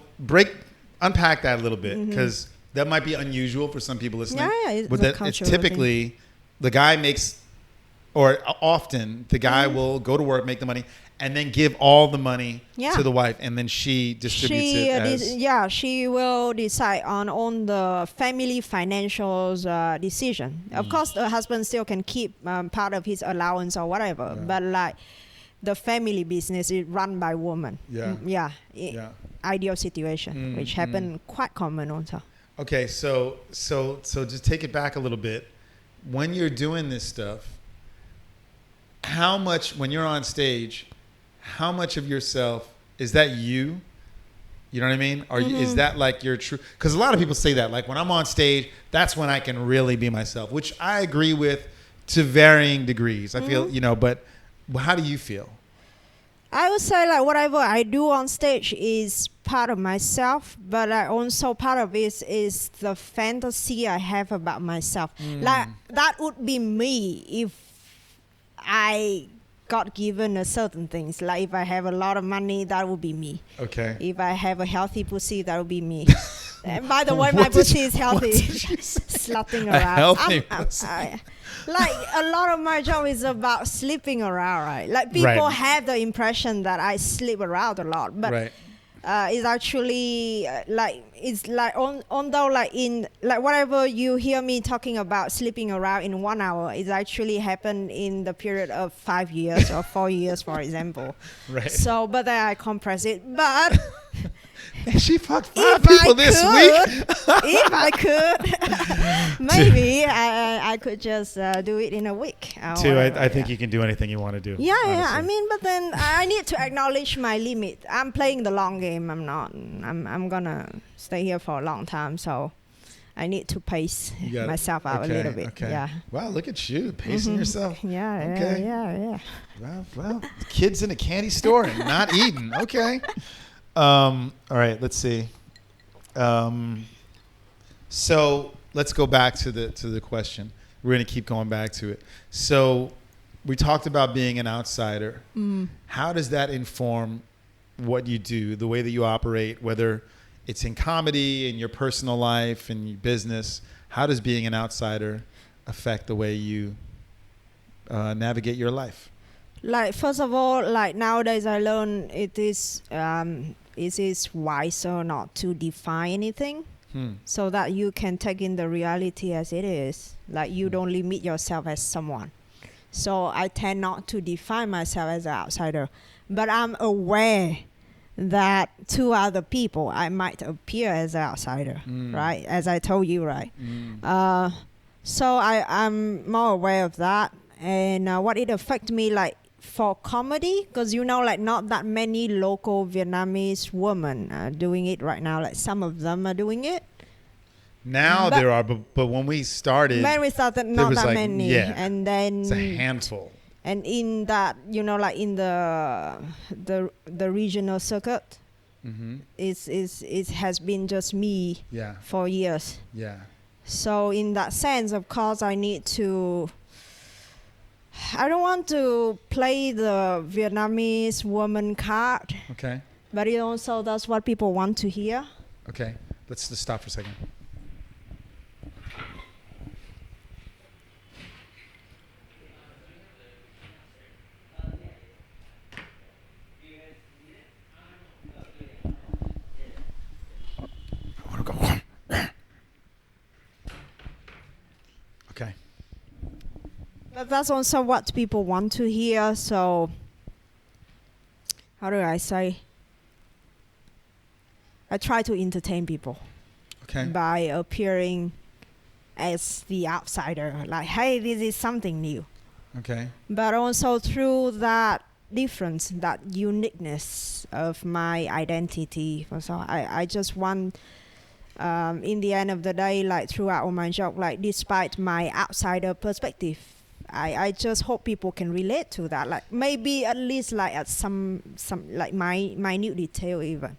unpack that a little bit, because that might be unusual for some people listening. Yeah, but it's typically the guy makes, or often the guy will go to work, make the money, and then give all the money to the wife, and then she distributes it. She will decide on the family financials decision. Of course, the husband still can keep part of his allowance or whatever, but like the family business is run by woman. Ideal situation, which happen quite common also. Okay, so just take it back a little bit. When you're doing this stuff, how much, when you're on stage, how much of yourself is that you? You know what I mean? Or is that like your true? Because a lot of people say that, like, when I'm on stage, that's when I can really be myself, which I agree with to varying degrees. I feel, but how do you feel? I would say like whatever I do on stage is part of myself, but also part of it is the fantasy I have about myself. Like that would be me if I got given a certain things. Like if I have a lot of money, that would be me. Okay. If I have a healthy pussy, that would be me. And by the way, my pussy is healthy. Slutting around. Like a lot of my job is about sleeping around, right? Like people have the impression that I sleep around a lot, but it's actually although like in like whatever you hear me talking about sleeping around in 1 hour, it actually happened in the period of 5 years or 4 years, for example. Right. So, but then I compress it, but. She fucked 5 people this week. If I could, maybe I could just do it in a week. I think you can do anything you want to do. Yeah. I mean, but then I need to acknowledge my limit. I'm playing the long game. I'm not. I'm gonna stay here for a long time. So I need to pace myself out a little bit. Okay. Yeah. Wow, look at you pacing yourself. Yeah. Well, kids in a candy store and not eating. Okay. All right, let's see. So let's go back to the question. We're going to keep going back to it. So we talked about being an outsider. How does that inform what you do, the way that you operate, whether it's in comedy, in your personal life, in your business? How does being an outsider affect the way you navigate your life? Like, first of all, like nowadays I learn it is wiser not to define anything, so that you can take in the reality as it is. Like you don't limit yourself as someone. So I tend not to define myself as an outsider, but I'm aware that to other people I might appear as an outsider, right? As I told you, right? So I'm more aware of that, and what it affects me, like, for comedy, because like not that many local Vietnamese women are doing it right now. Like some of them are doing it. Now there are, but when we started, not that many. Yeah, and then it's a handful. And in that, like in the regional circuit, it has been just me for years. Yeah. So in that sense, of course, I don't want to play the Vietnamese woman card. Okay. But it also that's what people want to hear. Okay. Let's just stop for a second. I want to go. Okay. But that's also what people want to hear. So, how do I say? I try to entertain people by appearing as the outsider. Like, hey, this is something new. Okay. But also through that difference, that uniqueness of my identity. So I just want, in the end of the day, like throughout all my job, like despite my outsider perspective, I just hope people can relate to that. Like maybe at least like at some like minute detail even.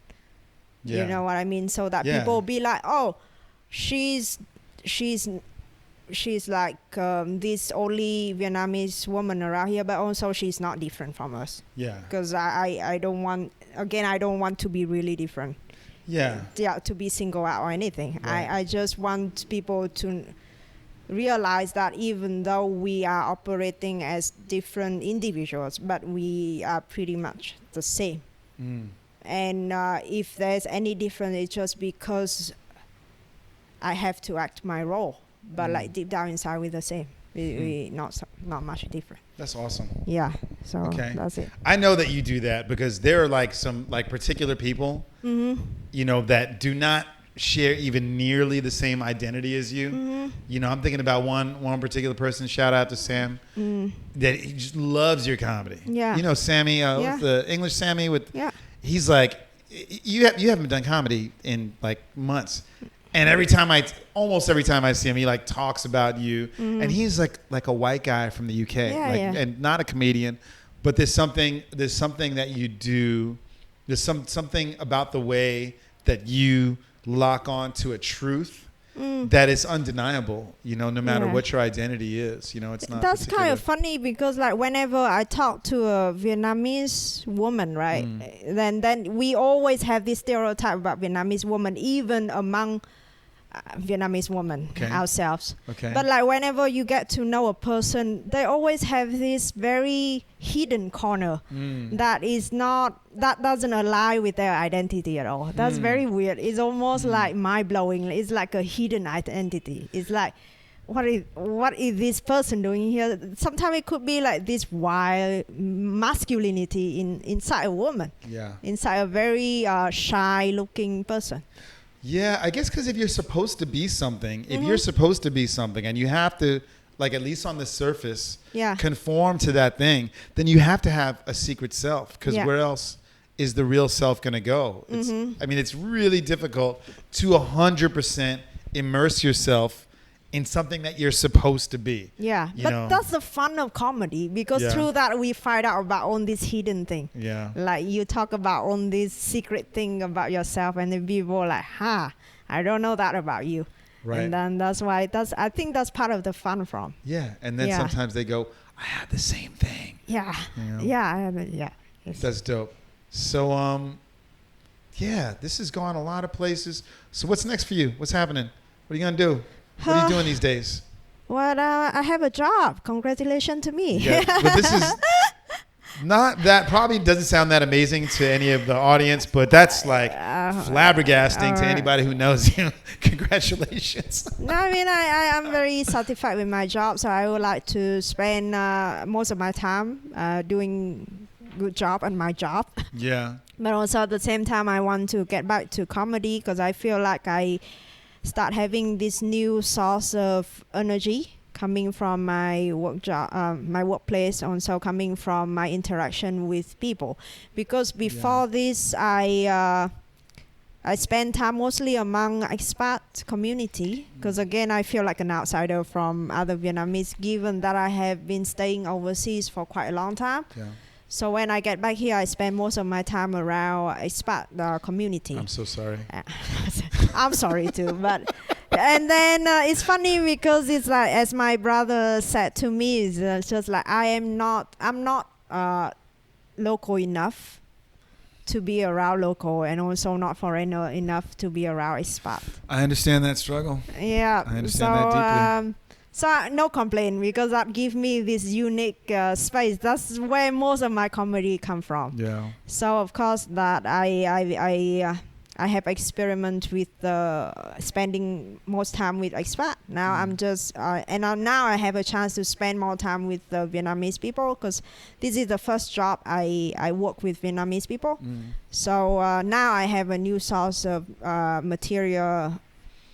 Yeah. You know what I mean? So that people be like, oh, she's like this only Vietnamese woman around here, but also she's not different from us. Yeah. Because I don't want to be really different. Yeah. Yeah, to be single out or anything. Right. I just want people to realize that even though we are operating as different individuals, but we are pretty much the same. And if there's any difference, it's just because I have to act my role. But like deep down inside, we're the same. We not much different. That's awesome. Yeah. So that's it. I know that you do that because there are like some like particular people, you know, that do not share even nearly the same identity as you. You know, I'm thinking about one particular person. Shout out to Sam, that he just loves your comedy. Yeah. You know, Sammy, the English Sammy with. Yeah. He's like, you haven't done comedy in like months. And almost every time I see him, he like talks about you. And he's like a white guy from the UK, and not a comedian, but there's something that you do. There's something about the way that you lock on to a truth that is undeniable, you know, no matter what your identity is. You know, it's not. That's kind of funny because like whenever I talk to a Vietnamese woman, right, then we always have this stereotype about Vietnamese woman, even among Vietnamese women ourselves. But like whenever you get to know a person, they always have this very hidden corner that doesn't align with their identity at all. That's very weird. It's almost like mind-blowing. It's like a hidden identity. It's like, what is this person doing here? Sometimes it could be like this wild masculinity inside a woman. Yeah. Inside a very shy-looking person. Yeah, I guess because if you're supposed to be something, and you have to, like at least on the surface, conform to that thing, then you have to have a secret self. Because where else is the real self going to go? I mean, it's really difficult to 100% immerse yourself in something that you're supposed to be. Yeah, but that's the fun of comedy because through that we find out about all this hidden thing. Yeah. Like you talk about all this secret thing about yourself and then people are like, I don't know that about you. Right. And then that's why I think that's part of the fun from. Yeah, and then sometimes they go, I have the same thing. Yeah. You know? Yeah. That's dope. So, this has gone a lot of places. So what's next for you? What's happening? What are you going to do? What are you doing these days? Well, I have a job. Congratulations to me. Yeah, but this is not that, probably doesn't sound that amazing to any of the audience, but that's like flabbergasting to anybody who knows you. Congratulations. No, I mean, I am very satisfied with my job, so I would like to spend most of my time doing good job on my job. Yeah. But also at the same time, I want to get back to comedy because I feel like I start having this new source of energy coming from my my workplace, also coming from my interaction with people. Because before this, I spend time mostly among expat community. Because again, I feel like an outsider from other Vietnamese, given that I have been staying overseas for quite a long time. Yeah. So when I get back here, I spend most of my time around expat community. I'm so sorry. I'm sorry too, but and then it's funny because it's like, as my brother said to me, it's just like I'm not local enough to be around local, and also not foreigner enough to be around expat. I understand that struggle. Yeah, I understand that deeply. So no complaint, because that gives me this unique space. That's where most of my comedy come from. Yeah. So of course that I have experiment with spending most time with expat. Now I'm just now I have a chance to spend more time with the Vietnamese people, because this is the first job I work with Vietnamese people. So now I have a new source of material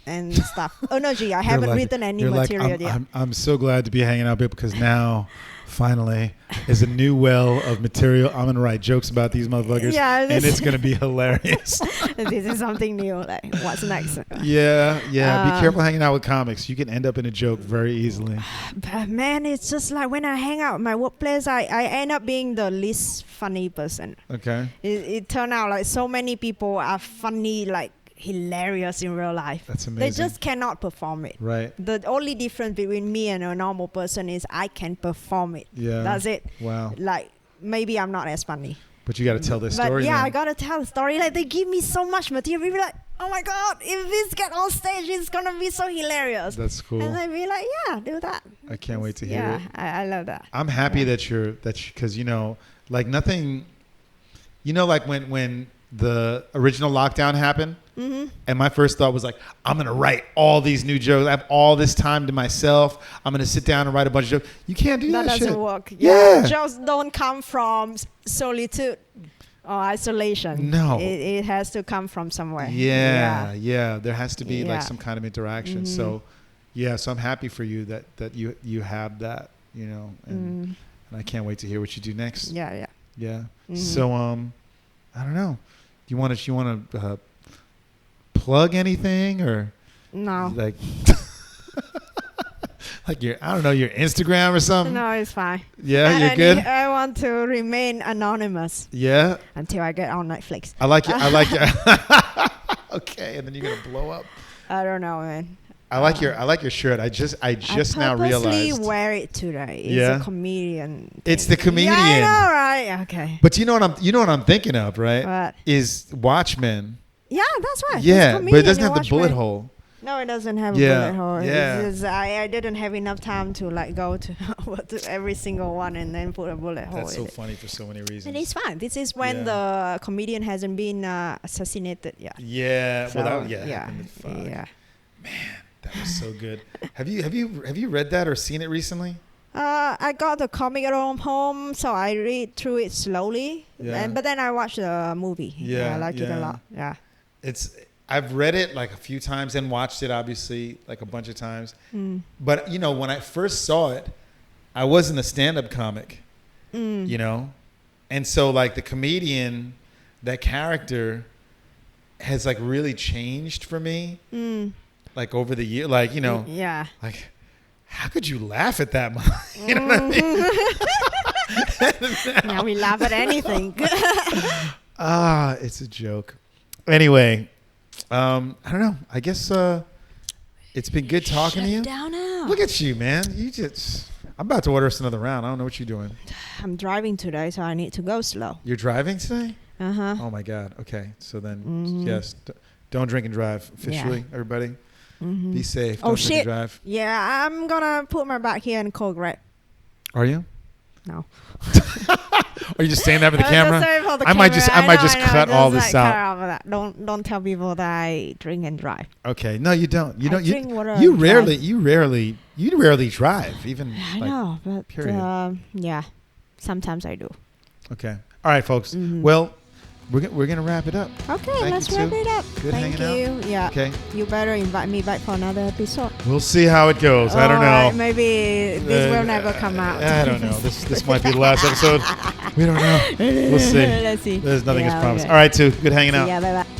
and stuff. Energy. I haven't written any material yet. I'm so glad to be hanging out here, because now finally is a new well of material. I'm going to write jokes about these motherfuckers. Yeah, and it's going to be hilarious. This is something new. Like, what's next? Yeah. Be careful hanging out with comics. You can end up in a joke very easily. But man, it's just like when I hang out at my workplace, I end up being the least funny person. Okay. It turned out like so many people are funny, like hilarious in real life. That's amazing. They just cannot perform it. Right. The only difference between me and a normal person is I can perform it. Yeah. That's it. Wow. Like, maybe I'm not as funny. But you got to tell this story. Yeah, man. I got to tell the story. Like, they give me so much material. People are like, oh my God, if this get on stage, it's going to be so hilarious. That's cool. And I'd be like, yeah, do that. I can't wait to hear it. Yeah, I love that. I'm happy that because, like nothing, like when the original lockdown happened, and my first thought was like, I'm going to write all these new jokes. I have all this time to myself. I'm going to sit down and write a bunch of jokes. You can't do that shit. That doesn't work. Yeah. Jokes don't come from solitude or isolation. No. It has to come from somewhere. Yeah. There has to be like some kind of interaction. So, so I'm happy for you that you have that, and I can't wait to hear what you do next. Yeah. So, I don't know. Do you want to plug anything or no? Like, like your Instagram or something? No, it's fine. Yeah, you're good. I want to remain anonymous. Yeah. Until I get on Netflix. I like your. Okay, and then you're gonna blow up. I don't know, man. I like your shirt. I just now realized. I purposely wear it today. It's a comedian thing. It's the comedian. Yeah, I know, right? Okay. But you know what I'm thinking of, right? What? Is Watchmen. Yeah, that's right. Yeah, but it doesn't have the bullet hole. No, it doesn't have a bullet hole. Yeah. It's just, I didn't have enough time to like go to every single one and then put a bullet hole. That's so funny for so many reasons. And it's fine. This is when the comedian hasn't been assassinated yet. Yeah. So, well, yeah. Man, that was so good. Have you read that or seen it recently? I got the comic at home, so I read through it slowly. Yeah. But then I watched the movie. Yeah. I like it a lot. Yeah. I've read it like a few times and watched it obviously like a bunch of times. But when I first saw it, I wasn't a stand-up comic. And so like the comedian, that character has like really changed for me. Like over the year, like yeah. Like how could you laugh at that much? You know what I mean? Now we laugh at anything. It's a joke. Anyway, I don't know. I guess it's been good talking to you. Down now. Look at you, man. I'm about to order us another round. I don't know what you're doing. I'm driving today, so I need to go slow. You're driving today? Uh-huh. Oh my God. Okay. So then, yes, don't drink and drive officially, everybody. Be safe. Don't drink and drive. Yeah, I'm gonna put my bag here and call Greg. Are you? No. Are you just saying that for the camera? I might just cut all this out. Don't tell people that I drink and drive. Okay. No, you don't. You don't. You rarely drive. Even. I know, but period. yeah, sometimes I do. Okay. All right, folks. Well, we're gonna wrap it up. Okay, let's wrap it up. Good hanging out. Yeah. Okay. You better invite me back for another episode. We'll see how it goes. I don't know. Maybe this will never come out. I don't know. This might be the last episode. We don't know. We'll see. Let's see. There's nothing is promised. Okay. All right, too. Good hanging out. Yeah. Bye bye.